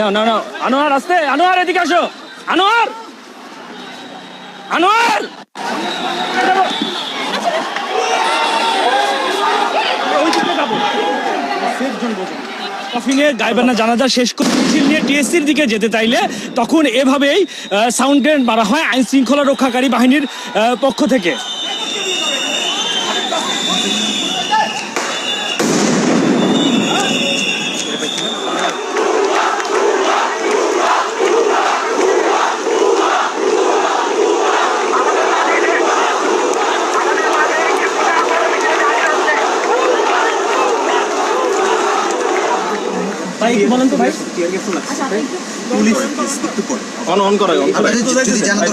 না না না, আনোয়ার আসতে, আনোয়ার এদিকে আসো, আনোয়ার, আনোয়ার। কফিনে গাইবান্না জানাজা শেষ করে মিছিল নিয়ে টিএসসির দিকে যেতে চাইলে তখন এভাবেই সাউন্ড গ্রেনেড মারা হয় আইন শৃঙ্খলা রক্ষাকারী বাহিনীর পক্ষ থেকে। ভাই বলেন তো ভাই, পুলিশ একটু পরে অন করা যদি জানা